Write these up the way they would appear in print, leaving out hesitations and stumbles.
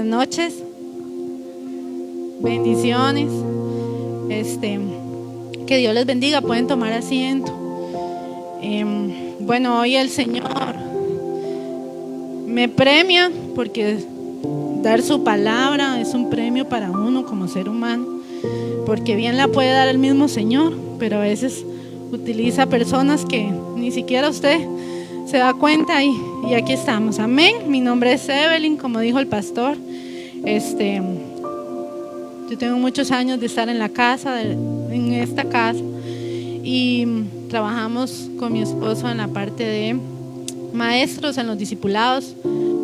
Buenas noches, bendiciones, que Dios les bendiga, pueden tomar asiento. Bueno, hoy el Señor me premia porque dar su palabra es un premio para uno como ser humano, porque bien la puede dar el mismo Señor, pero a veces utiliza personas que ni siquiera usted se da cuenta y aquí estamos. Amén. Mi nombre es Evelyn, como dijo el pastor. Yo tengo muchos años de estar en esta casa, y trabajamos con mi esposo en la parte de maestros en los discipulados.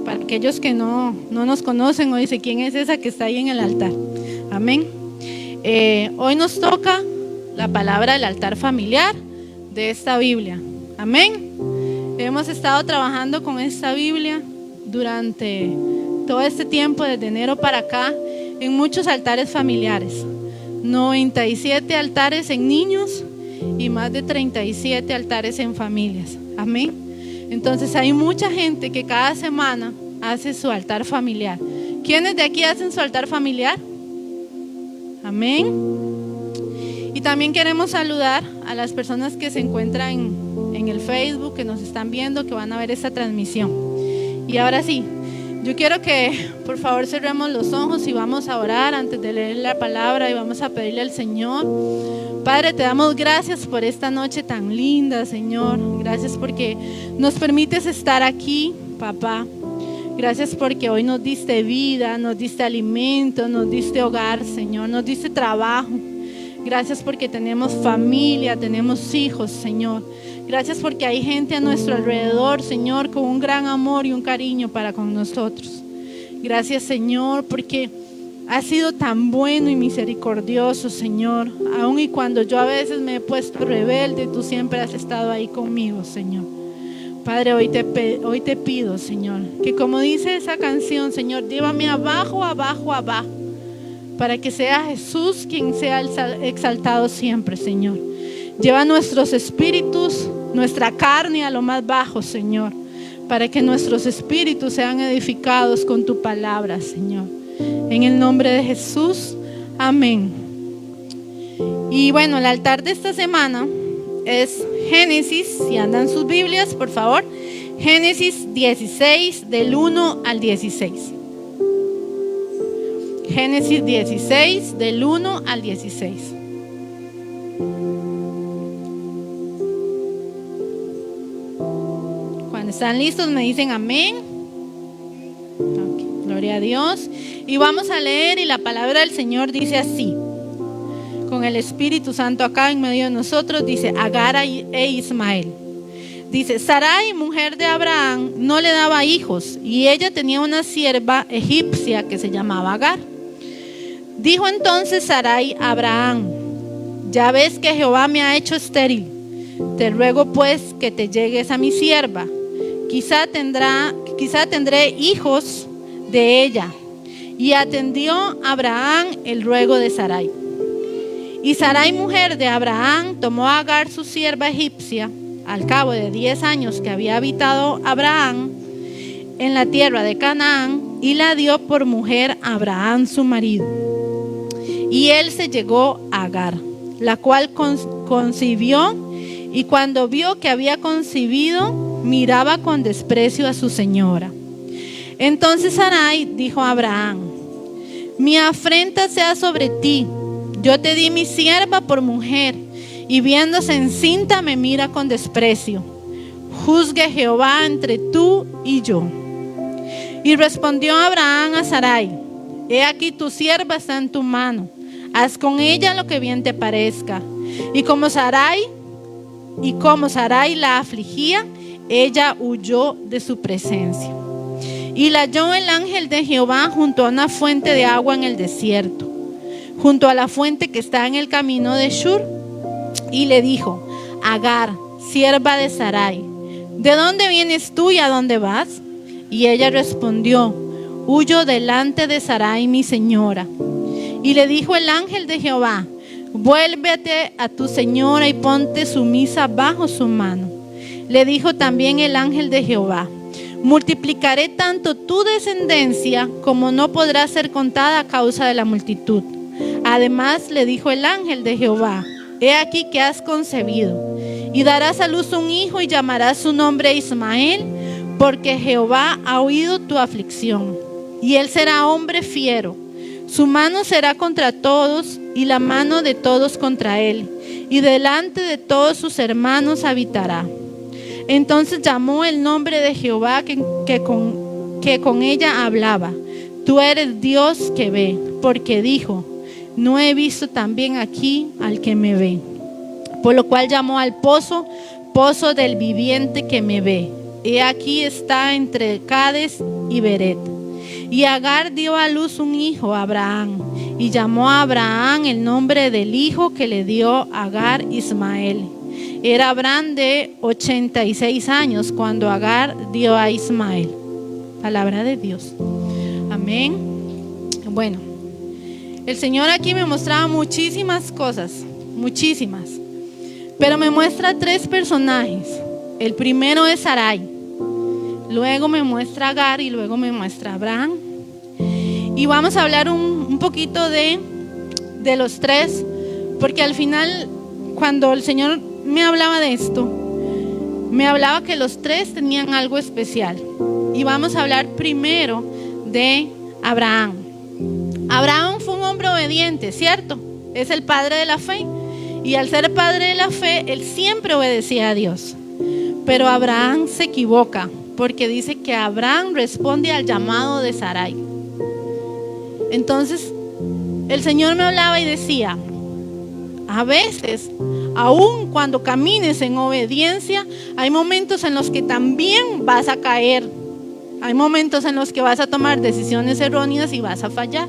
Para aquellos que no nos conocen o dicen quién es esa que está ahí en el altar. Amén. Hoy nos toca la palabra del altar familiar de esta Biblia. Amén. Hemos estado trabajando con esta Biblia durante todo este tiempo, desde enero para acá, en muchos altares familiares. 97 altares en niños y más de 37 altares en familias. Amén. Entonces hay mucha gente que cada semana hace su altar familiar. ¿Quiénes de aquí hacen su altar familiar? Amén. Y también queremos saludar a las personas que se encuentran en el Facebook, que nos están viendo, que van a ver esta transmisión. Y ahora sí, yo quiero que por favor cerremos los ojos y vamos a orar antes de leer la palabra, y vamos a pedirle al Señor. Padre, te damos gracias por esta noche tan linda, Señor. Gracias porque nos permites estar aquí, papá. Gracias porque hoy nos diste vida, nos diste alimento, nos diste hogar, Señor, nos diste trabajo. Gracias porque tenemos familia, tenemos hijos, Señor. Gracias porque hay gente a nuestro alrededor, Señor, con un gran amor y un cariño para con nosotros. Gracias, Señor, porque has sido tan bueno y misericordioso, Señor. Aun y cuando yo a veces me he puesto rebelde, tú siempre has estado ahí conmigo, Señor. Padre, hoy te pido, Señor, que como dice esa canción, Señor, llévame abajo, abajo, abajo, para que sea Jesús quien sea exaltado siempre, Señor. Lleva nuestros espíritus, nuestra carne a lo más bajo, Señor, para que nuestros espíritus sean edificados con tu palabra, Señor. En el nombre de Jesús, amén. Y bueno, el altar de esta semana es Génesis. Si andan sus Biblias, por favor, Génesis 16, del 1 al 16. Génesis 16, del 1 al 16. Cuando están listos me dicen amén. Okay, gloria a Dios. Y vamos a leer, y la palabra del Señor dice así, con el Espíritu Santo acá en medio de nosotros. Dice: Agar e Ismael. Dice: Sarai, mujer de Abraham, no le daba hijos, y ella tenía una sierva egipcia que se llamaba Agar. Dijo entonces Sarai a Abraham: ya ves que Jehová me ha hecho estéril. Te ruego pues que te llegues a mi sierva. Quizá tendré hijos de ella. Y atendió Abraham el ruego de Sarai. Y Sarai, mujer de Abraham, tomó a Agar, su sierva egipcia, al cabo de 10 años que había habitado Abraham en la tierra de Canaán, y la dio por mujer a Abraham su marido. Y él se llegó a Agar, la cual concibió, y cuando vio que había concebido, miraba con desprecio a su señora. Entonces Sarai dijo a Abraham: mi afrenta sea sobre ti. Yo te di mi sierva por mujer, y viéndose encinta me mira con desprecio. Juzgue Jehová entre tú y yo. Y respondió Abraham a Sarai: he aquí tu sierva está en tu mano, haz con ella lo que bien te parezca. Y como Sarai la afligía, ella huyó de su presencia. Y la halló el ángel de Jehová junto a una fuente de agua en el desierto, junto a la fuente que está en el camino de Shur. Y le dijo: Agar, sierva de Sarai, ¿de dónde vienes tú y a dónde vas? Y ella respondió: huyo delante de Sarai mi señora. Y le dijo el ángel de Jehová: vuélvete a tu señora y ponte sumisa bajo su mano. Le dijo también el ángel de Jehová: multiplicaré tanto tu descendencia como no podrá ser contada a causa de la multitud. Además le dijo el ángel de Jehová: he aquí que has concebido y darás a luz un hijo y llamarás su nombre Ismael, porque Jehová ha oído tu aflicción. Y él será hombre fiero, su mano será contra todos y la mano de todos contra él, y delante de todos sus hermanos habitará. Entonces llamó el nombre de Jehová que con ella hablaba: tú eres Dios que ve, porque dijo: no he visto también aquí al que me ve. Por lo cual llamó al pozo, pozo del viviente que me ve. He aquí está entre Cades y Beret. Y Agar dio a luz un hijo, Abraham, y llamó a Abraham el nombre del hijo que le dio Agar, Ismael. Era Abraham de 86 años cuando Agar dio a Ismael. Palabra de Dios. Amén. Bueno, el Señor aquí me mostraba muchísimas cosas, muchísimas. Pero me muestra 3 personajes. El primero es Sarai. Luego me muestra Agar y luego me muestra Abraham. Y vamos a hablar un poquito de los 3, porque al final, cuando el Señor me hablaba de esto, me hablaba que los 3 tenían algo especial. Y vamos a hablar primero de Abraham. Abraham fue un hombre obediente, ¿cierto? Es el padre de la fe. Y al ser padre de la fe, él siempre obedecía a Dios. Pero Abraham se equivoca, porque dice que Abraham responde al llamado de Sarai. Entonces, el Señor me hablaba y decía: a veces, aun cuando camines en obediencia, hay momentos en los que también vas a caer. Hay momentos en los que vas a tomar decisiones erróneas y vas a fallar.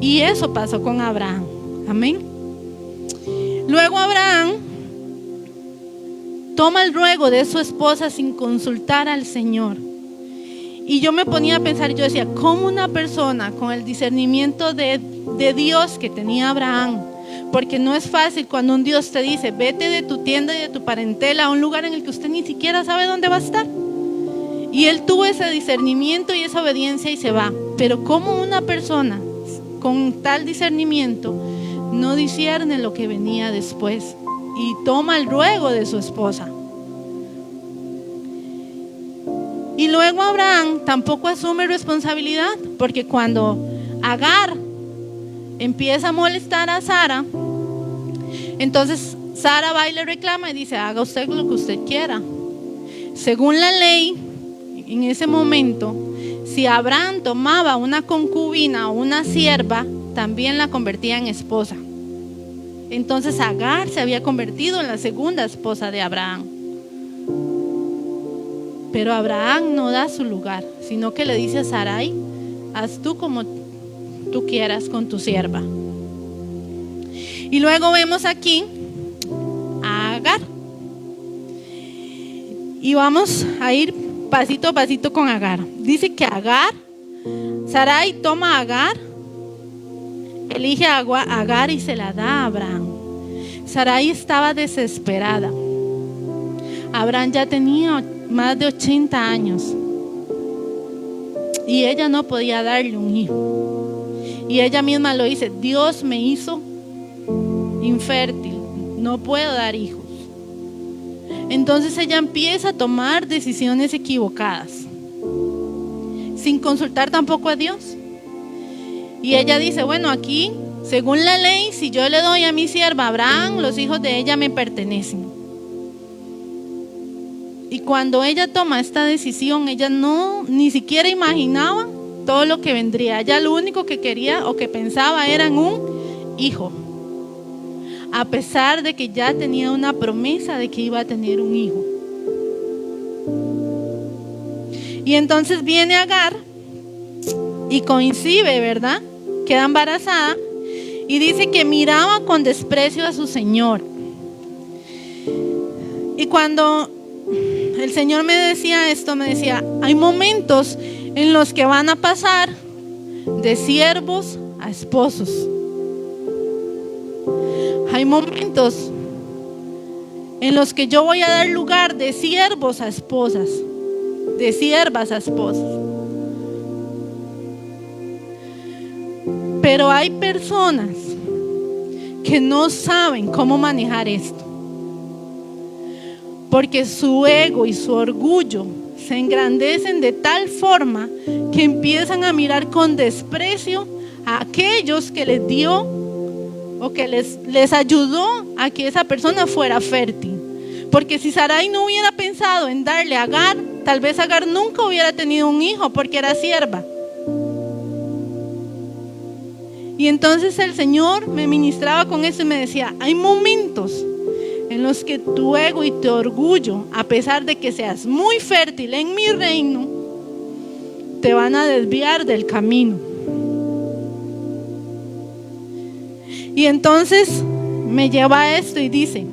Y eso pasó con Abraham. Amén. Luego Abraham toma el ruego de su esposa sin consultar al Señor. Y yo me ponía a pensar, yo decía, ¿cómo una persona con el discernimiento de Dios que tenía Abraham? Porque no es fácil cuando un Dios te dice: vete de tu tienda y de tu parentela a un lugar en el que usted ni siquiera sabe dónde va a estar. Y él tuvo ese discernimiento y esa obediencia y se va. Pero ¿cómo una persona con tal discernimiento no discierne lo que venía después y toma el ruego de su esposa? Y luego Abraham tampoco asume responsabilidad, porque cuando Agar empieza a molestar a Sara, entonces Sara va y le reclama y dice: haga usted lo que usted quiera. Según la ley, en ese momento, si Abraham tomaba una concubina o una sierva, también la convertía en esposa. Entonces Agar se había convertido en la segunda esposa de Abraham. Pero Abraham no da su lugar, sino que le dice a Sarai: haz tú como tú quieras con tu sierva. Y luego vemos aquí a Agar. Y vamos a ir pasito a pasito con Agar. Dice que Sarai toma a Agar, elige a Agar y se la da a Abraham. Sarai estaba desesperada. Abraham ya tenía más de 80 años y ella no podía darle un hijo. Y ella misma lo dice: Dios me hizo infértil, no puedo dar hijos. Entonces ella empieza a tomar decisiones equivocadas, sin consultar tampoco a Dios. Y ella dice: bueno, aquí, según la ley, si yo le doy a mi sierva Abraham, los hijos de ella me pertenecen. Y cuando ella toma esta decisión, ella ni siquiera imaginaba todo lo que vendría. Ella lo único que quería o que pensaba era en un hijo, a pesar de que ya tenía una promesa de que iba a tener un hijo. Y entonces viene Agar y coincide, ¿verdad? Queda embarazada y dice que miraba con desprecio a su Señor. Y cuando el Señor me decía esto, me decía: hay momentos en los que van a pasar de siervos a esposos. Hay momentos en los que yo voy a dar lugar de siervos a esposas, de siervas a esposas. Pero hay personas que no saben cómo manejar esto, porque su ego y su orgullo se engrandecen de tal forma que empiezan a mirar con desprecio a aquellos que les dio o que les ayudó a que esa persona fuera fértil. Porque si Sarai no hubiera pensado en darle a Agar, tal vez Agar nunca hubiera tenido un hijo porque era sierva. Y entonces el Señor me ministraba con eso y me decía, hay momentos en los que tu ego y tu orgullo, a pesar de que seas muy fértil en mi reino, te van a desviar del camino. Y entonces me lleva a esto y dice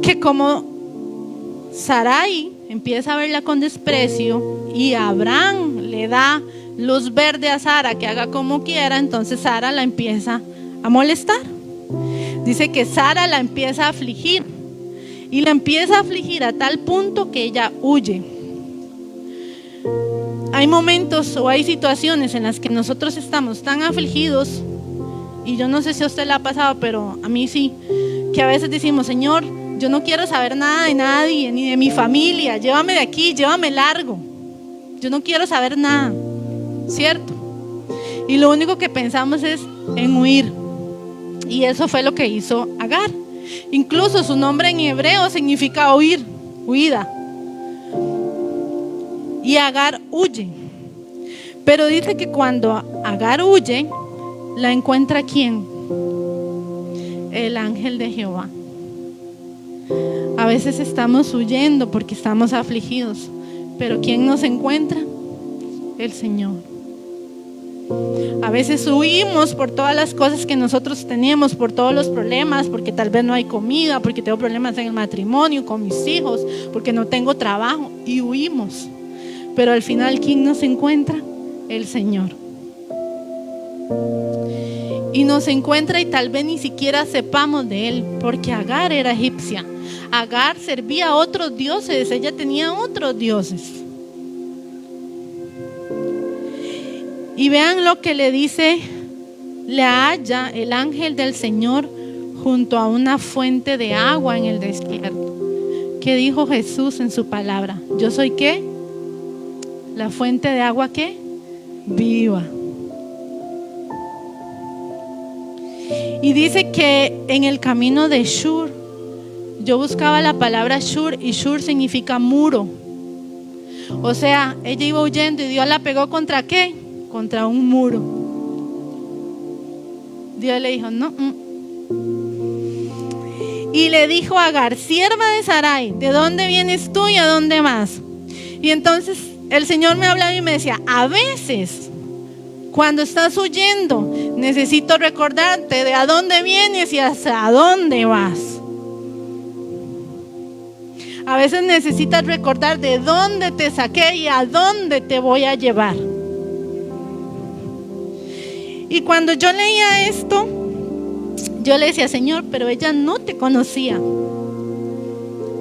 que como Sarai empieza a verla con desprecio y Abraham le da luz verde a Sara que haga como quiera, entonces Sara la empieza a molestar. Dice que Sara la empieza a afligir y la empieza a afligir a tal punto que ella huye. Hay momentos o hay situaciones en las que nosotros estamos tan afligidos, y yo no sé si a usted le ha pasado, pero a mí sí, que a veces decimos, Señor, yo no quiero saber nada de nadie, ni de mi familia, llévame de aquí, llévame largo, yo no quiero saber nada, ¿cierto? Y lo único que pensamos es en huir. Y eso fue lo que hizo Agar. Incluso su nombre en hebreo significa huir, huida. Y Agar huye. Pero dice que cuando Agar huye, la encuentra ¿quién? El ángel de Jehová. A veces estamos huyendo porque estamos afligidos, pero ¿quién nos encuentra? El Señor. A veces huimos por todas las cosas que nosotros tenemos, por todos los problemas, porque tal vez no hay comida, porque tengo problemas en el matrimonio, con mis hijos, porque no tengo trabajo, y huimos. Pero al final, ¿quién nos encuentra? El Señor. Y nos encuentra y tal vez ni siquiera sepamos de Él, porque Agar era egipcia. Agar servía a otros dioses, ella tenía otros dioses. Y vean lo que le dice, le halla el ángel del Señor junto a una fuente de agua en el desierto. ¿Qué dijo Jesús en su palabra? Yo soy ¿qué? La fuente de agua ¿qué? Viva. Y dice que en el camino de Shur, yo buscaba la palabra Shur y Shur significa muro. O sea, ella iba huyendo y Dios la pegó ¿contra qué? Contra un muro. Dios le dijo no. Y le dijo a Agar, sierva de Sarai, ¿de dónde vienes tú y a dónde vas? Y entonces el Señor me hablaba y me decía, a veces cuando estás huyendo necesito recordarte de a dónde vienes y hacia dónde vas. A veces necesitas recordar de dónde te saqué y a dónde te voy a llevar. Y cuando yo leía esto, yo le decía, Señor, pero ella no te conocía.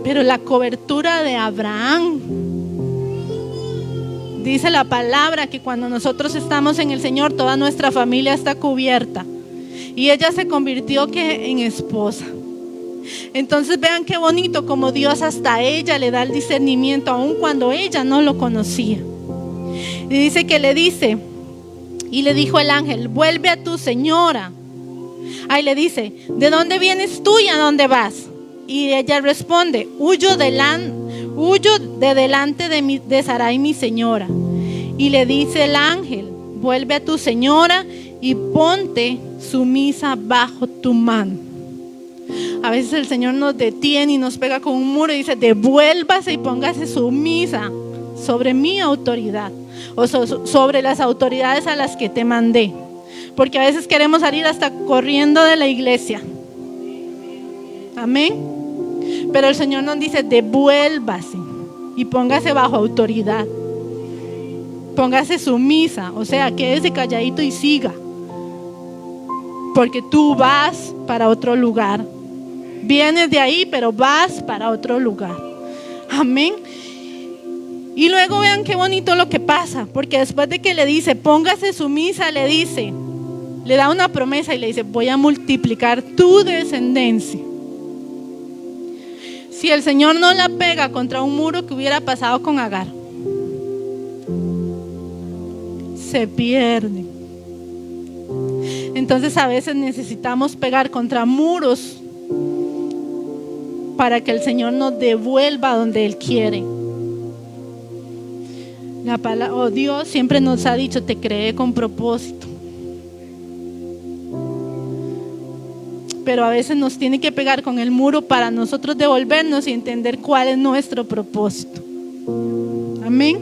Pero la cobertura de Abraham, dice la palabra que cuando nosotros estamos en el Señor, toda nuestra familia está cubierta. Y ella se convirtió en esposa. Entonces vean qué bonito como Dios hasta a ella le da el discernimiento, aun cuando ella no lo conocía. Y dice que le dice, y le dijo el ángel, vuelve a tu señora. Ahí le dice, ¿de dónde vienes tú y a dónde vas? Y ella responde, huyo de delante de Sarai mi señora. Y le dice el ángel, vuelve a tu señora y ponte sumisa bajo tu mano. A veces el Señor nos detiene y nos pega con un muro y dice, devuélvase y póngase sumisa sobre mi autoridad o sobre las autoridades a las que te mandé. Porque a veces queremos salir hasta corriendo de la iglesia. Amén. Pero el Señor nos dice, devuélvase y póngase bajo autoridad. Póngase sumisa, o sea, quédese calladito y siga. Porque tú vas para otro lugar Vienes de ahí, pero vas para otro lugar. Amén. Y luego vean qué bonito lo que pasa, porque después de que le dice, póngase sumisa, le da una promesa y le dice, voy a multiplicar tu descendencia. Si el Señor no la pega contra un muro, ¿qué hubiera pasado con Agar? Se pierde. Entonces a veces necesitamos pegar contra muros para que el Señor nos devuelva donde Él quiere. La palabra, Dios siempre nos ha dicho, te creé con propósito. Pero a veces nos tiene que pegar con el muro para nosotros devolvernos y entender cuál es nuestro propósito. Amén.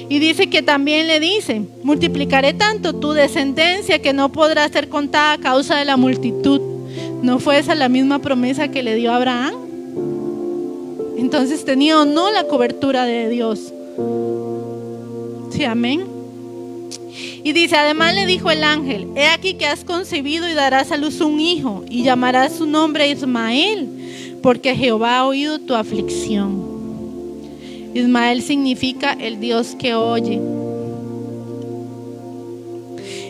Y dice que también le dice, multiplicaré tanto tu descendencia que no podrá ser contada a causa de la multitud. ¿No fue esa la misma promesa que le dio a Abraham? Entonces tenía o no la cobertura de Dios. Sí, amén. Y dice, además le dijo el ángel, he aquí que has concebido y darás a luz un hijo y llamarás su nombre Ismael, porque Jehová ha oído tu aflicción. Ismael significa el Dios que oye.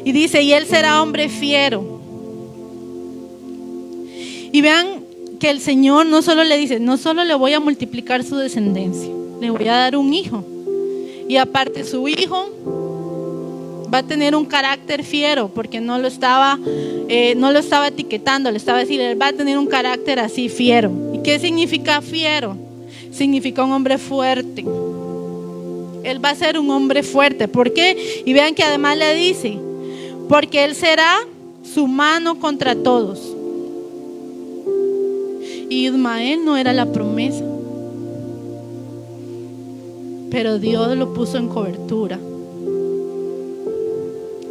Y dice, y él será hombre fiero. Y vean que el Señor no solo le dice, no solo le voy a multiplicar su descendencia, le voy a dar un hijo. Y aparte su hijo va a tener un carácter fiero, porque no lo estaba etiquetando, le estaba diciendo, él va a tener un carácter así fiero. ¿Y qué significa fiero? Significa un hombre fuerte. Él va a ser un hombre fuerte. ¿Por qué? Y vean que además le dice, porque él será su mano contra todos. Y Ismael no era la promesa, pero Dios lo puso en cobertura.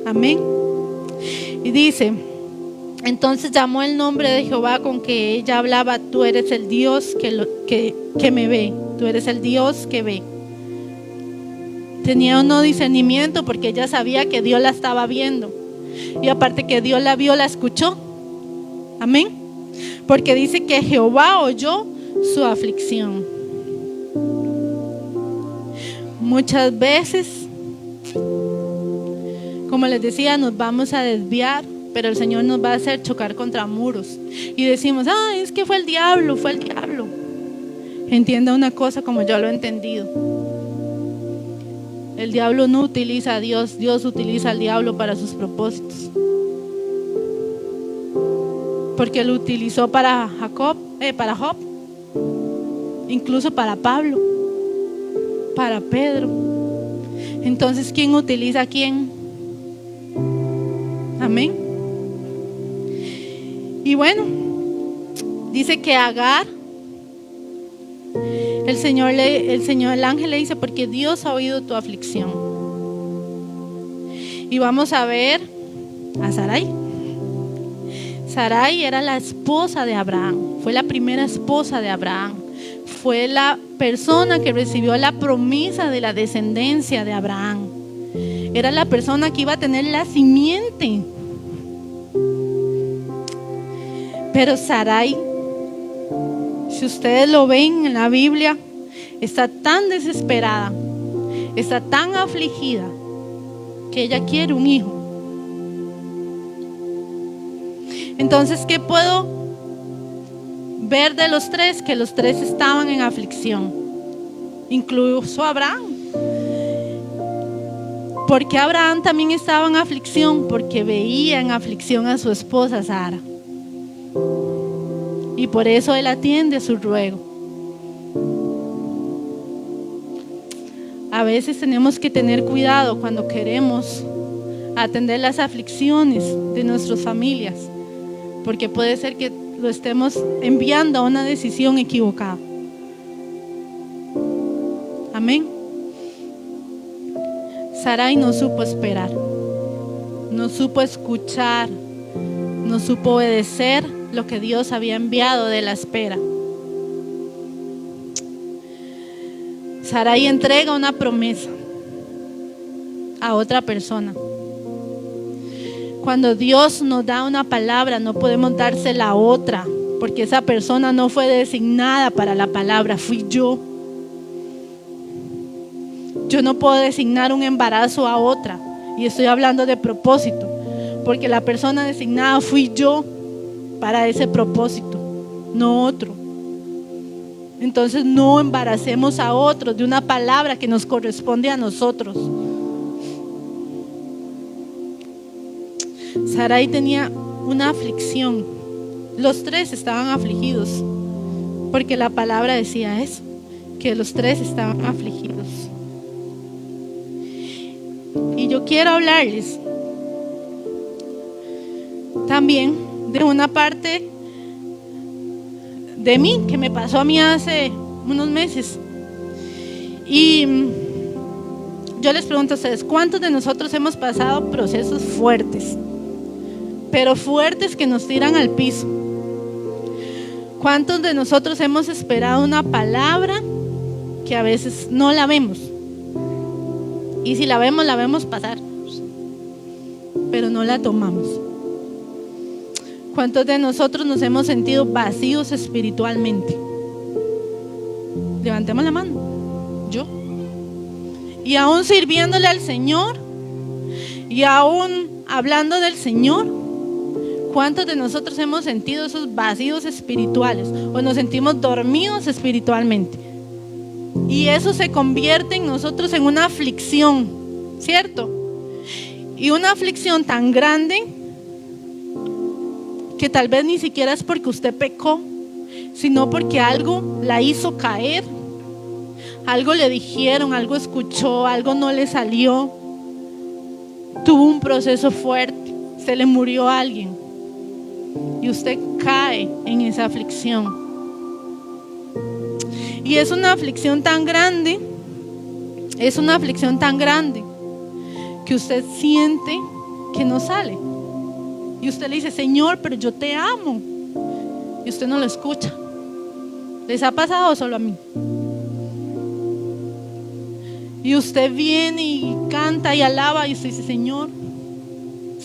Amén. Y dice, entonces llamó el nombre de Jehová con que ella hablaba, tú eres el Dios que me ve, tú eres el Dios que ve. Tenía un no discernimiento porque ella sabía que Dios la estaba viendo. Y aparte que Dios la vio, la escuchó. Amén. Porque dice que Jehová oyó su aflicción. Muchas veces, como les decía, nos vamos a desviar, pero el Señor nos va a hacer chocar contra muros. Y decimos, es que fue el diablo. Entienda una cosa como yo lo he entendido. El diablo no utiliza a Dios, Dios utiliza al diablo para sus propósitos. Porque lo utilizó para Job, incluso para Pablo, para Pedro. Entonces, ¿quién utiliza a quién? Amén. Y bueno, dice que Agar, el ángel le dice, porque Dios ha oído tu aflicción. Y vamos a ver a Sarai. Sarai era la esposa de Abraham, fue la primera esposa de Abraham, fue la persona que recibió la promesa de la descendencia de Abraham, era la persona que iba a tener la simiente. Pero Sarai, si ustedes lo ven en la Biblia, está tan desesperada, está tan afligida, que ella quiere un hijo. Entonces, ¿qué puedo ver de los tres? Que los tres estaban en aflicción, incluso Abraham. ¿Por qué Abraham también estaba en aflicción? Porque veía en aflicción a su esposa Sara. Y por eso él atiende su ruego. A veces tenemos que tener cuidado cuando queremos atender las aflicciones de nuestras familias, porque puede ser que lo estemos enviando a una decisión equivocada. Amén. Sarai no supo esperar, no supo escuchar, no supo obedecer lo que Dios había enviado de la espera. Sarai entrega una promesa a otra persona. Cuando Dios nos da una palabra, no podemos dársela a otra porque esa persona no fue designada para la palabra, fui yo. Yo no puedo designar un embarazo a otra, y estoy hablando de propósito, porque la persona designada fui yo para ese propósito, no otro. Entonces no embaracemos a otros de una palabra que nos corresponde a nosotros. Sarai tenía una aflicción. Los tres estaban afligidos, porque la palabra decía eso, que los tres estaban afligidos. Y yo quiero hablarles también de una parte de mí que me pasó a mí hace unos meses. Y yo les pregunto a ustedes, ¿cuántos de nosotros hemos pasado procesos fuertes, pero fuertes que nos tiran al piso? ¿Cuántos de nosotros hemos esperado una palabra que a veces no la vemos? Y si la vemos pasar, pero no la tomamos. ¿Cuántos de nosotros nos hemos sentido vacíos espiritualmente? Levantemos la mano. Yo. Y aún sirviéndole al Señor, y aún hablando del Señor, ¿cuántos de nosotros hemos sentido esos vacíos espirituales? O nos sentimos dormidos espiritualmente. Y eso se convierte en nosotros en una aflicción, ¿cierto? Y una aflicción tan grande que tal vez ni siquiera es porque usted pecó, sino porque algo la hizo caer, algo le dijeron, algo escuchó, algo no le salió, tuvo un proceso fuerte, se le murió alguien y usted cae en esa aflicción. Y es una aflicción tan grande, que usted siente que no sale. Y usted le dice, Señor, pero yo te amo. Y usted no lo escucha. ¿Les ha pasado solo a mí? Y usted viene y canta y alaba y usted dice, Señor,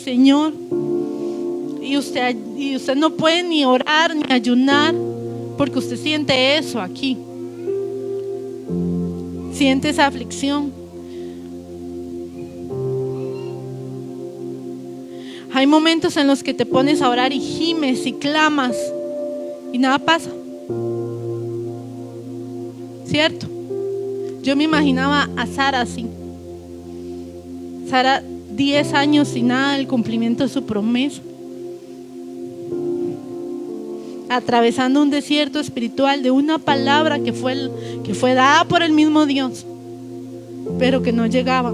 Señor. Y usted no puede ni orar ni ayunar porque usted siente eso aquí. Siente esa aflicción. Hay momentos en los que te pones a orar y gimes y clamas y nada pasa, ¿cierto? Yo me imaginaba a Sara así. Sara, 10 años sin nada del cumplimiento de su promesa, atravesando un desierto espiritual de una palabra que fue dada por el mismo Dios, pero que no llegaba.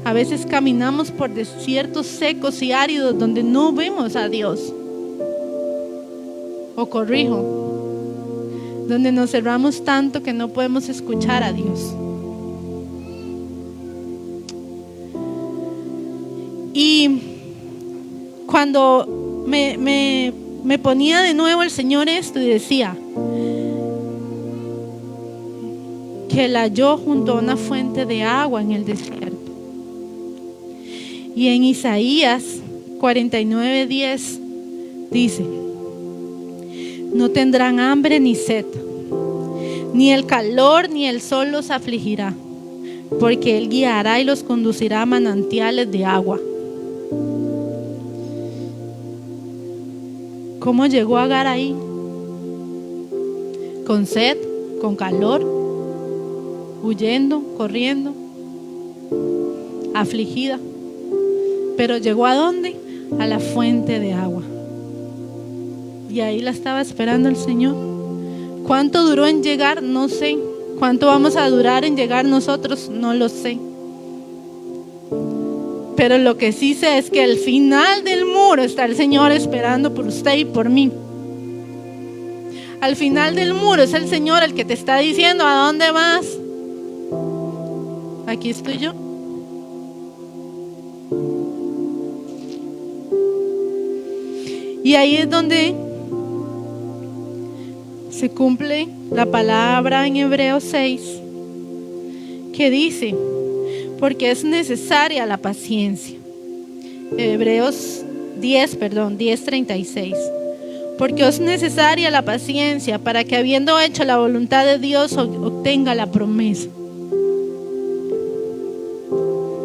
A veces caminamos por desiertos secos y áridos donde no vemos a Dios. O corrijo, donde nos cerramos tanto que no podemos escuchar a Dios. Y cuando me ponía de nuevo el Señor esto y decía que la halló junto a una fuente de agua en el desierto. Y en Isaías 49:10 dice, no tendrán hambre ni sed, ni el calor ni el sol los afligirá, porque Él guiará y los conducirá a manantiales de agua. ¿Cómo llegó Agar ahí? Con sed, con calor, huyendo, corriendo, afligida. Pero llegó ¿a dónde? A la fuente de agua. Y ahí la estaba esperando el Señor. ¿Cuánto duró en llegar? No sé. ¿Cuánto vamos a durar en llegar nosotros? No lo sé. Pero lo que sí sé es que al final del muro está el Señor esperando por usted y por mí. Al final del muro es el Señor el que te está diciendo, ¿a dónde vas? Aquí estoy yo. Y ahí es donde se cumple la palabra en Hebreos 6, que dice, porque es necesaria la paciencia. Hebreos 10:36. Porque os es necesaria la paciencia para que, habiendo hecho la voluntad de Dios, obtenga la promesa.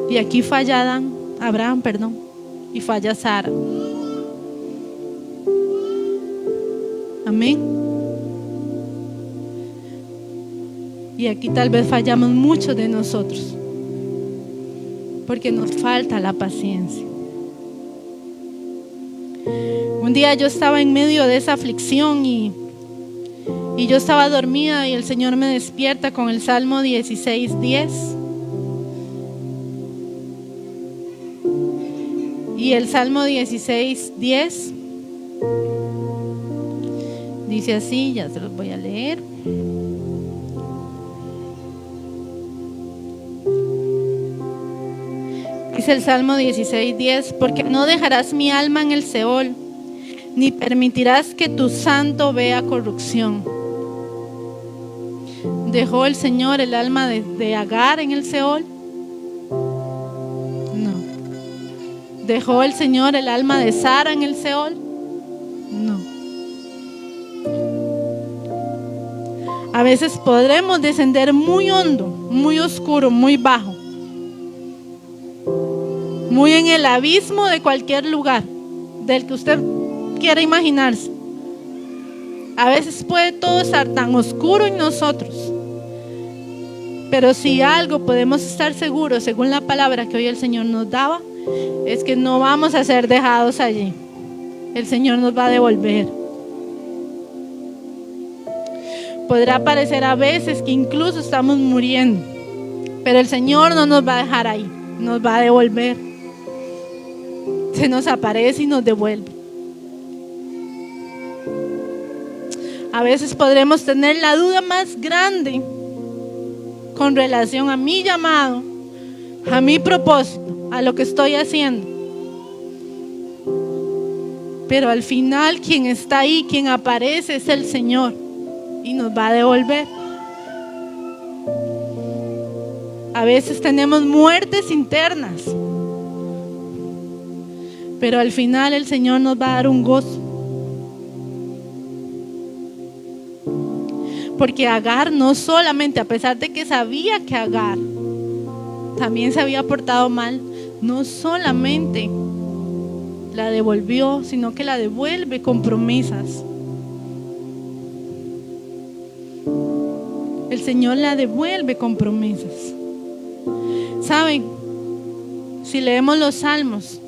Y aquí falla Abraham, y falla Sara. Amén. Y aquí tal vez fallamos muchos de nosotros, porque nos falta la paciencia. Un día yo estaba en medio de esa aflicción y yo estaba dormida, y el Señor me despierta con el Salmo 16:10. Y el Salmo 16:10 dice así, ya se los voy a leer. Dice el Salmo 16:10: porque no dejarás mi alma en el Seol, ni permitirás que tu santo vea corrupción. ¿Dejó el Señor el alma de Agar en el Seol? No. ¿Dejó el Señor el alma de Sara en el Seol? No. A veces podremos descender muy hondo, muy oscuro, muy bajo, muy en el abismo de cualquier lugar del que usted quiera imaginarse. A veces puede todo estar tan oscuro en nosotros, pero si algo podemos estar seguros, según la palabra que hoy el Señor nos daba, es que no vamos a ser dejados allí. El Señor nos va a devolver. Podrá parecer a veces que incluso estamos muriendo, pero el Señor no nos va a dejar ahí, nos va a devolver. Se nos aparece y nos devuelve. A veces podremos tener la duda más grande con relación a mi llamado, a mi propósito, a lo que estoy haciendo. Pero al final quien está ahí, quien aparece, es el Señor, y nos va a devolver. A veces tenemos muertes internas, pero al final el Señor nos va a dar un gozo. Porque Agar no solamente, a pesar de que sabía que Agar también se había portado mal, no solamente la devolvió, sino que la devuelve con promesas. El Señor la devuelve con promesas. ¿Saben? Si leemos los Salmos,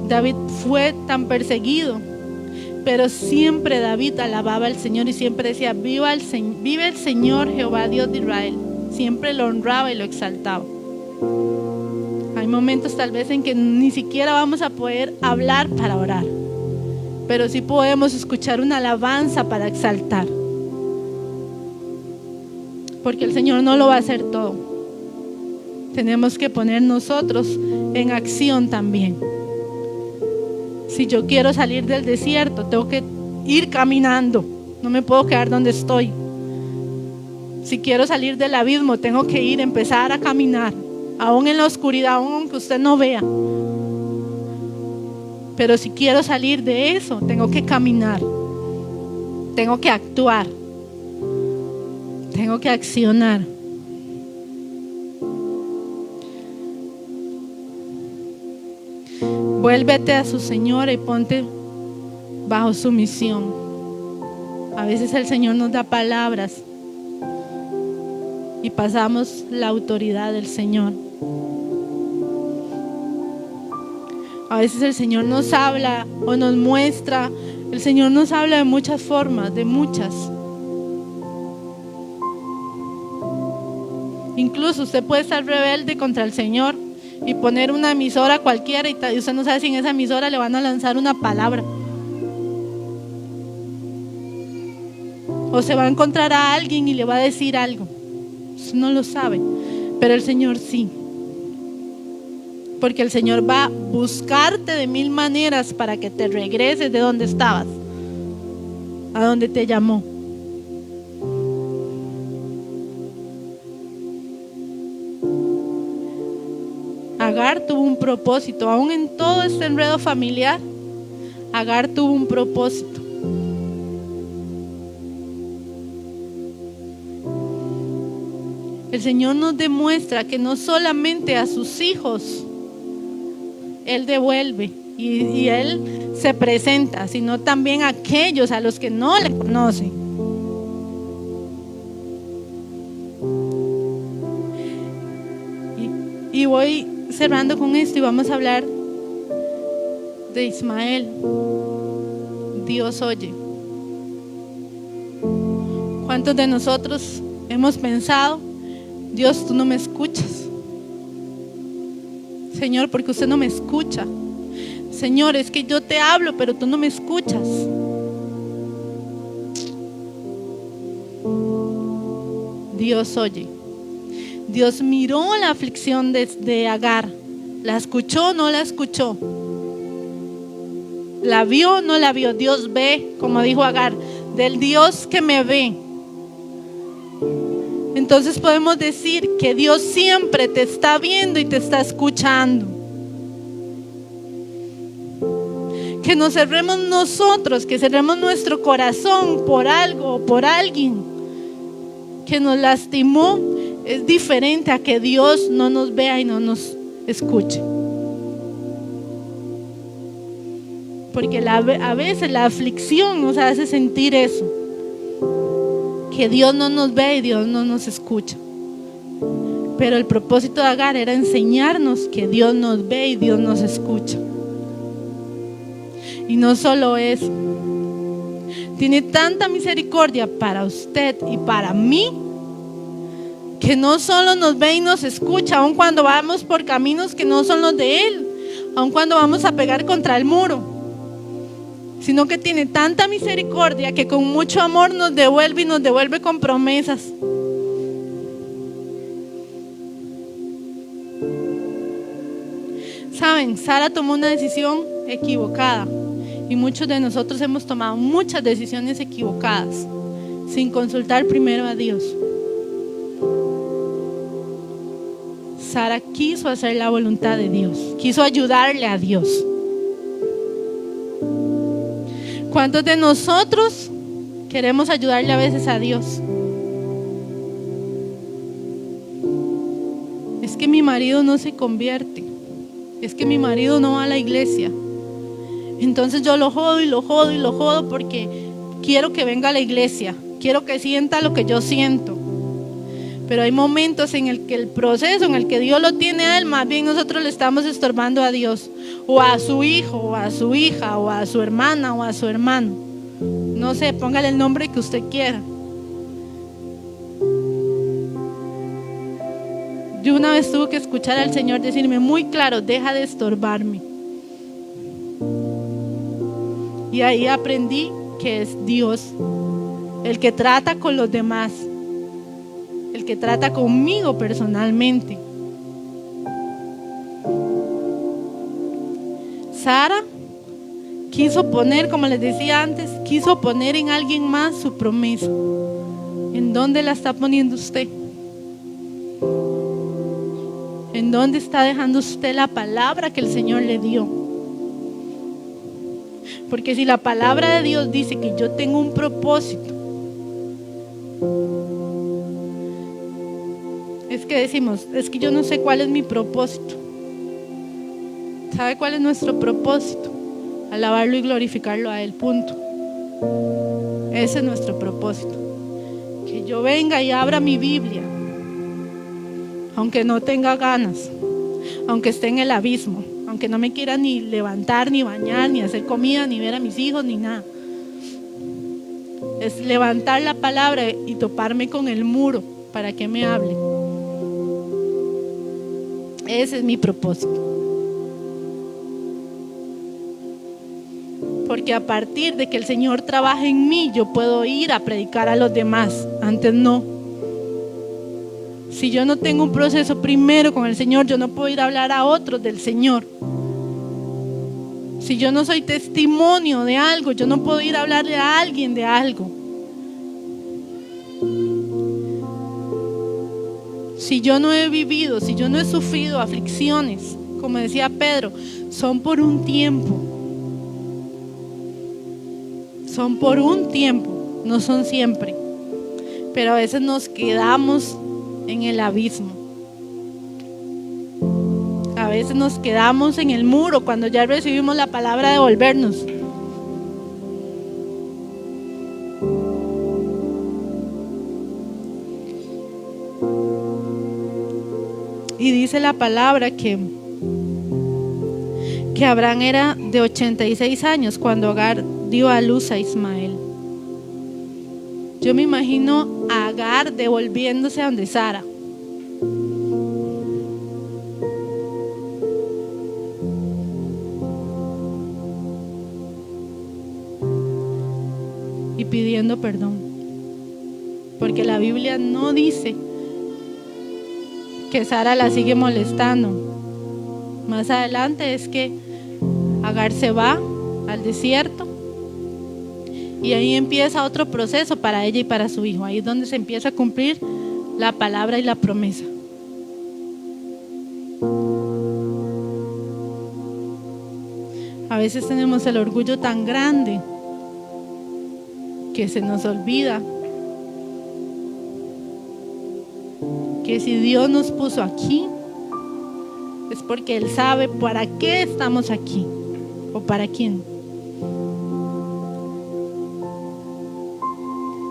David fue tan perseguido, pero siempre David alababa al Señor y siempre decía: vive el Señor Jehová Dios de Israel. Siempre lo honraba y lo exaltaba. Hay momentos tal vez en que ni siquiera vamos a poder hablar para orar, pero sí podemos escuchar una alabanza para exaltar, porque el Señor no lo va a hacer todo. Tenemos que poner nosotros en acción también. Si yo quiero salir del desierto, tengo que ir caminando, no me puedo quedar donde estoy. Si quiero salir del abismo, tengo que empezar a caminar, aún en la oscuridad, aún aunque usted no vea. Pero si quiero salir de eso, tengo que caminar, tengo que actuar, tengo que accionar. Vuélvete a su Señor y ponte bajo su misión. A veces el Señor nos da palabras y pasamos la autoridad del Señor. A veces el Señor nos habla o nos muestra. El Señor nos habla de muchas formas, de muchas. Incluso usted puede estar rebelde contra el Señor y poner una emisora cualquiera y usted no sabe si en esa emisora le van a lanzar una palabra, o se va a encontrar a alguien y le va a decir algo. Usted no lo sabe, pero el Señor sí, porque el Señor va a buscarte de 1000 maneras para que te regreses de donde estabas a donde te llamó. Agar tuvo un propósito, aún en todo este enredo familiar, Agar tuvo un propósito. El Señor nos demuestra que no solamente a sus hijos Él devuelve y Él se presenta, sino también a aquellos a los que no le conocen. Y voy cerrando con esto y vamos a hablar de Ismael. Dios oye. ¿Cuántos de nosotros hemos pensado: Dios, tú no me escuchas? Señor, ¿porque usted no me escucha? Señor, es que yo te hablo, pero tú no me escuchas. Dios oye. Dios miró la aflicción de Agar. ¿La escuchó o no la escuchó? ¿La vio o no la vio? Dios ve, como dijo Agar, del Dios que me ve. Entonces podemos decir que Dios siempre te está viendo y te está escuchando. Que nos cerremos nosotros, que cerremos nuestro corazón por algo o por alguien que nos lastimó, es diferente a que Dios no nos vea y no nos escuche. Porque a veces la aflicción nos hace sentir eso, que Dios no nos ve y Dios no nos escucha. Pero el propósito de Agar era enseñarnos que Dios nos ve y Dios nos escucha. Y no solo eso, tiene tanta misericordia para usted y para mí, que no solo nos ve y nos escucha, aun cuando vamos por caminos que no son los de Él, aun cuando vamos a pegar contra el muro, sino que tiene tanta misericordia que con mucho amor nos devuelve y nos devuelve con promesas. Saben, Sara tomó una decisión equivocada y muchos de nosotros hemos tomado muchas decisiones equivocadas sin consultar primero a Dios. Sara quiso hacer la voluntad de Dios, quiso ayudarle a Dios. ¿Cuántos de nosotros queremos ayudarle a veces a Dios? Es que mi marido no se convierte, es que mi marido no va a la iglesia. Entonces yo lo jodo y lo jodo y lo jodo porque quiero que venga a la iglesia, quiero que sienta lo que yo siento. Pero hay momentos en el que el proceso, en el que Dios lo tiene a él, más bien nosotros le estamos estorbando a Dios, o a su hijo, o a su hija, o a su hermana, o a su hermano. No sé, póngale el nombre que usted quiera. Yo una vez tuve que escuchar al Señor decirme muy claro: deja de estorbarme. Y ahí aprendí que es Dios el que trata con los demás, el que trata conmigo personalmente. Sara quiso poner, como les decía antes, quiso poner en alguien más su promesa. ¿En dónde la está poniendo usted? ¿En dónde está dejando usted la palabra que el Señor le dio? Porque si la palabra de Dios dice que yo tengo un propósito, es que decimos: es que yo no sé cuál es mi propósito. ¿Sabe cuál es nuestro propósito? Alabarlo y glorificarlo a Él, punto. Ese es nuestro propósito. Que yo venga y abra mi Biblia, aunque no tenga ganas, aunque esté en el abismo, aunque no me quiera ni levantar, ni bañar, ni hacer comida, ni ver a mis hijos, ni nada. Es levantar la palabra y toparme con el muro para que me hable. Ese es mi propósito. Porque a partir de que el Señor trabaje en mí, yo puedo ir a predicar a los demás. Antes no. Si yo no tengo un proceso primero con el Señor, yo no puedo ir a hablar a otros del Señor. Si yo no soy testimonio de algo, yo no puedo ir a hablarle a alguien de algo. si yo no he vivido, si yo no he sufrido aflicciones, como decía Pedro, son por un tiempo. Son por un tiempo, no son siempre. Pero a veces nos quedamos en el abismo. A veces nos quedamos en el muro cuando ya recibimos la palabra de volvernos. Y dice la palabra que Abraham era de 86 años cuando Agar dio a luz a Ismael. Yo me imagino a Agar devolviéndose a donde Sara. Y pidiendo perdón. Porque la Biblia no dice que Sara la sigue molestando. Más adelante es que Agar se va al desierto y ahí empieza otro proceso para ella y para su hijo. Ahí es donde se empieza a cumplir la palabra y la promesa. A veces tenemos el orgullo tan grande que se nos olvida que si Dios nos puso aquí es porque Él sabe para qué estamos aquí o para quién.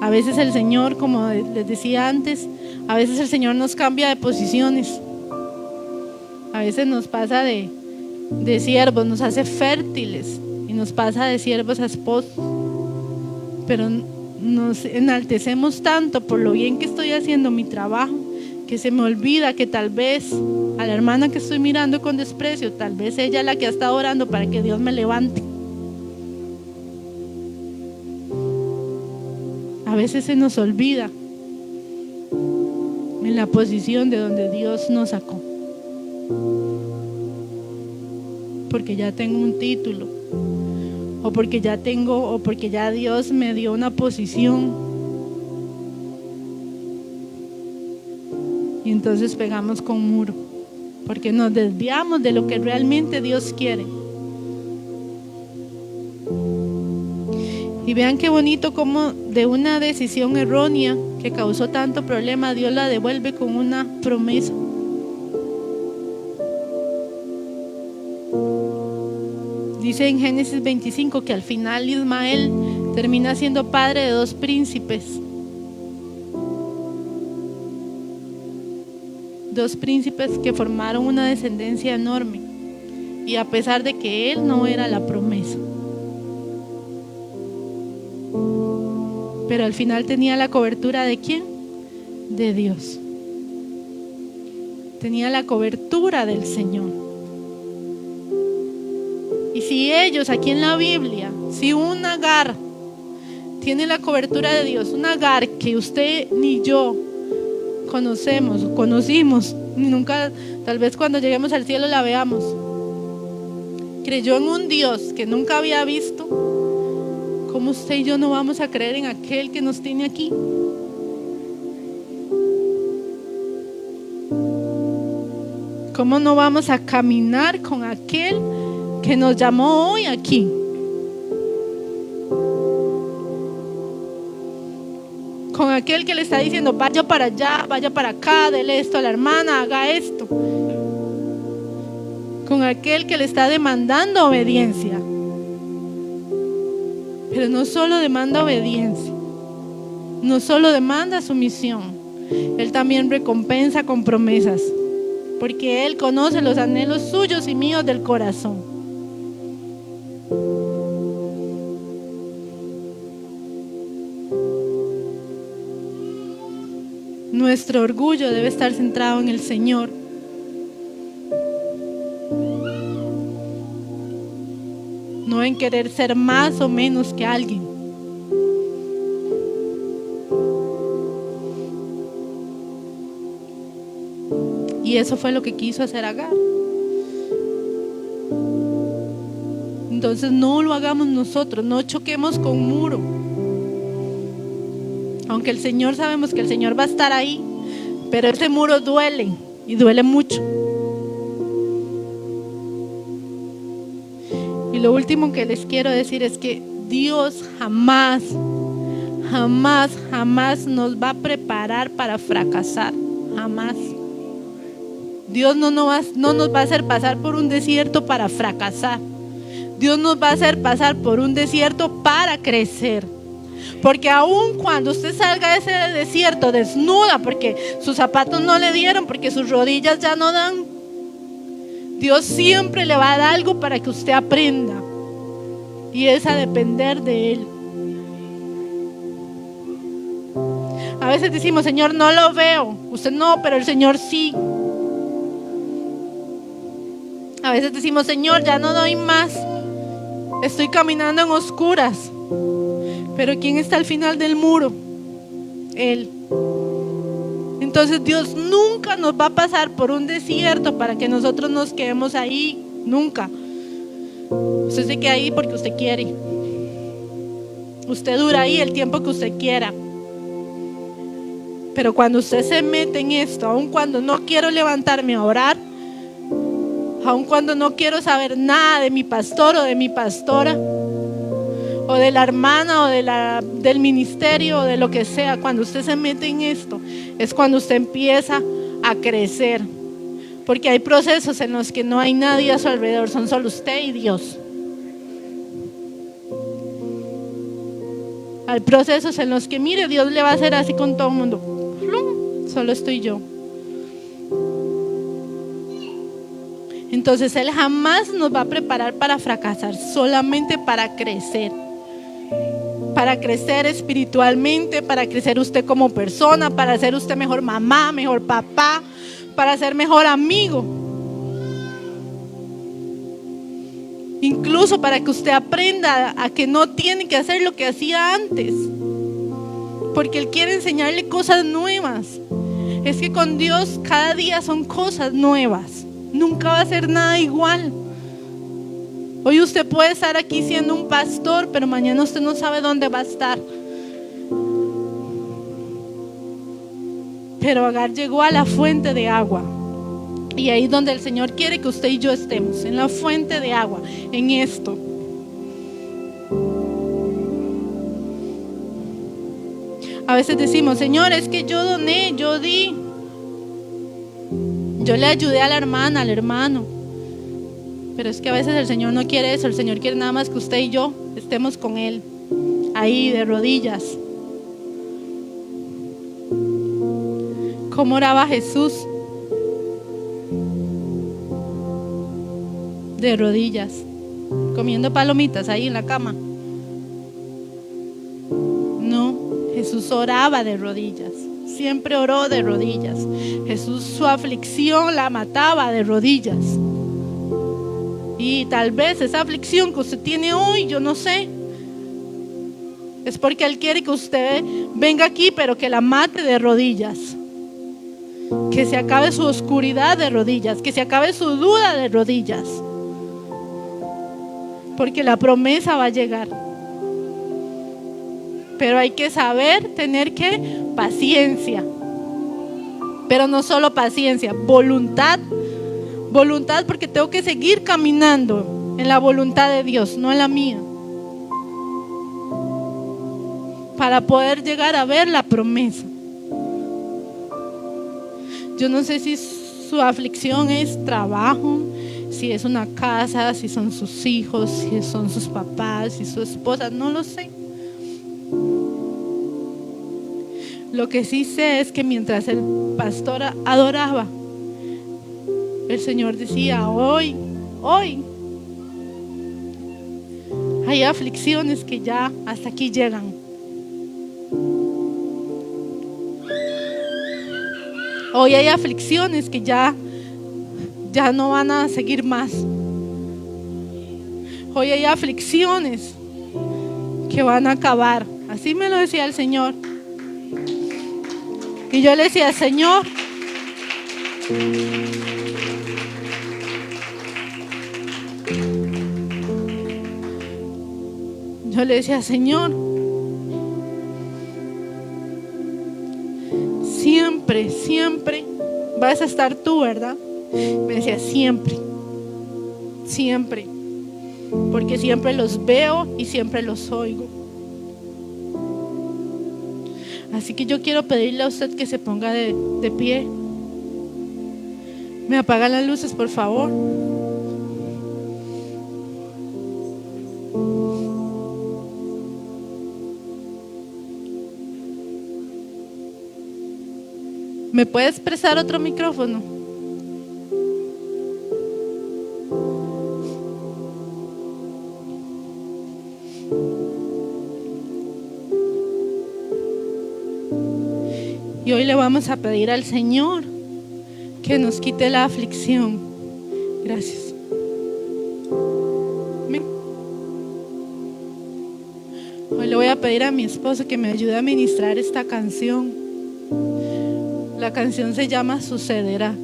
A veces el Señor, como les decía antes, a veces el Señor nos cambia de posiciones. A veces nos pasa de siervos, nos hace fértiles y nos pasa de siervos a esposos. Pero nos enaltecemos tanto por lo bien que estoy haciendo mi trabajo, que se me olvida que tal vez a la hermana que estoy mirando con desprecio, tal vez ella es la que ha estado orando para que Dios me levante. A veces se nos olvida en la posición de donde Dios nos sacó. Porque ya tengo un título, o porque ya Dios me dio una posición. Y entonces pegamos con muro, porque nos desviamos de lo que realmente Dios quiere. Y vean qué bonito cómo de una decisión errónea que causó tanto problema, Dios la devuelve con una promesa. Dice en Génesis 25 que al final Ismael termina siendo padre de 2 príncipes. 2 príncipes que formaron una descendencia enorme. Y a pesar de que él no era la promesa. Pero al final tenía la cobertura ¿de quién? De Dios. Tenía la cobertura del Señor. Y si ellos aquí en la Biblia, si un Agar tiene la cobertura de Dios, un Agar que usted ni yo conocimos, nunca, tal vez cuando lleguemos al cielo la veamos, creyó en un Dios que nunca había visto, ¿cómo usted y yo no vamos a creer en aquel que nos tiene aquí? ¿Cómo no vamos a caminar con aquel que nos llamó hoy aquí? Con aquel que le está diciendo vaya para allá, vaya para acá, dele esto a la hermana, haga esto. Con aquel que le está demandando obediencia. Pero no solo demanda obediencia, no solo demanda sumisión, Él también recompensa con promesas, porque Él conoce los anhelos suyos y míos del corazón. Nuestro orgullo debe estar centrado en el Señor. No en querer ser más o menos que alguien. Y eso fue lo que quiso hacer Agar. Entonces no lo hagamos nosotros, no choquemos con un muro. Aunque el Señor, sabemos que el Señor va a estar ahí, Pero ese muro duele y duele mucho. Y lo último que les quiero decir es que Dios jamás nos va a preparar para fracasar. Jamás. Dios no nos va a hacer pasar por un desierto para fracasar. Dios nos va a hacer pasar por un desierto para crecer. Porque aun cuando usted salga de ese desierto desnuda, porque sus zapatos no le dieron, porque sus rodillas ya no dan, Dios siempre le va a dar algo para que usted aprenda. Y es a depender de Él. A veces decimos, Señor, no lo veo. Usted no, pero el Señor sí. A veces decimos, Señor, ya no doy más. Estoy caminando en oscuras. Pero ¿quién está al final del muro? Él. Entonces Dios nunca nos va a pasar por un desierto para que nosotros nos quedemos ahí. Nunca. Usted se queda ahí porque usted quiere. Usted dura ahí el tiempo que usted quiera. Pero cuando usted se mete en esto, aun cuando no quiero levantarme a orar, aun cuando no quiero saber nada de mi pastor o de mi pastora, o de la hermana o del ministerio o de lo que sea, cuando usted se mete en esto, es cuando usted empieza a crecer. Porque hay procesos en los que no hay nadie a su alrededor, son solo usted y Dios. Hay procesos en los que, mire, Dios le va a hacer así con todo el mundo. Solo estoy yo. Entonces Él jamás nos va a preparar para fracasar, solamente para crecer. Para crecer espiritualmente, para crecer usted como persona, para ser usted mejor mamá, mejor papá, para ser mejor amigo. Incluso para que usted aprenda a que no tiene que hacer lo que hacía antes. Porque Él quiere enseñarle cosas nuevas. Es que con Dios cada día son cosas nuevas. Nunca va a ser nada igual. Hoy usted puede estar aquí siendo un pastor, pero mañana usted no sabe dónde va a estar. Pero Agar llegó a la fuente de agua. Y ahí es donde el Señor quiere que usted y yo estemos, en la fuente de agua, en esto. A veces decimos, Señor, es que yo doné, yo di. Yo le ayudé a la hermana, al hermano. Pero es que a veces el Señor no quiere eso. El Señor quiere nada más que usted y yo estemos con Él, ahí de rodillas. ¿Cómo oraba Jesús? De rodillas, comiendo palomitas ahí en la cama. No, Jesús oraba de rodillas. Siempre oró de rodillas. Jesús, su aflicción la mataba de rodillas. Y tal vez esa aflicción que usted tiene hoy, yo no sé, es porque Él quiere que usted venga aquí, pero que la mate de rodillas. Que se acabe su oscuridad de rodillas. Que se acabe su duda de rodillas. Porque la promesa va a llegar. Pero hay que saber tener paciencia. Pero no solo paciencia, voluntad. Voluntad, porque tengo que seguir caminando en la voluntad de Dios, no en la mía. Para poder llegar a ver la promesa. Yo no sé si su aflicción es trabajo, si es una casa, si son sus hijos, si son sus papás, si su esposa, no lo sé. Lo que sí sé es que mientras el pastor adoraba, el Señor decía, hoy hay aflicciones que ya hasta aquí llegan. Hoy hay aflicciones que ya no van a seguir más. Hoy hay aflicciones que van a acabar. Así me lo decía el Señor. Y yo le decía, Señor, siempre siempre, siempre vas a estar tú, ¿verdad? Me decía, siempre, siempre, porque siempre los veo y siempre los oigo. Así que yo quiero pedirle a usted que se ponga de pie. ¿Me apagan las luces, por favor? ¿Me puedes prestar otro micrófono? Y hoy le vamos a pedir al Señor que nos quite la aflicción. Gracias. Hoy le voy a pedir a mi esposo que me ayude a ministrar esta canción. La canción se llama Sucederá.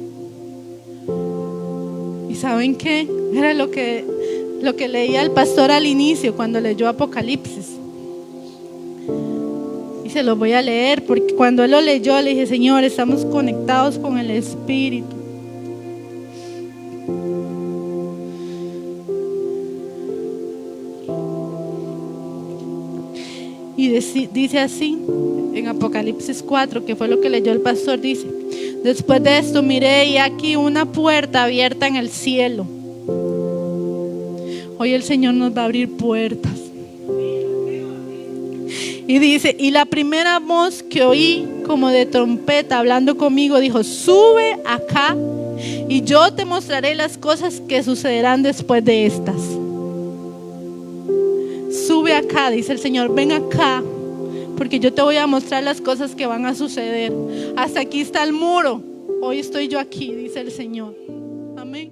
¿Y saben qué? Era lo que leía el pastor al inicio cuando leyó Apocalipsis. Y se lo voy a leer porque cuando él lo leyó le dije, Señor, estamos conectados con el Espíritu. Y dice así en Apocalipsis 4, que fue lo que leyó el pastor, dice: después de esto miré y aquí una puerta abierta en el cielo. Hoy el Señor nos va a abrir puertas. Y dice, y la primera voz que oí como de trompeta hablando conmigo dijo: sube acá y yo te mostraré las cosas que sucederán después de estas. Sube acá, dice el Señor, ven acá, porque yo te voy a mostrar las cosas que van a suceder. Hasta aquí está el muro, hoy estoy yo aquí, dice el Señor. Amén.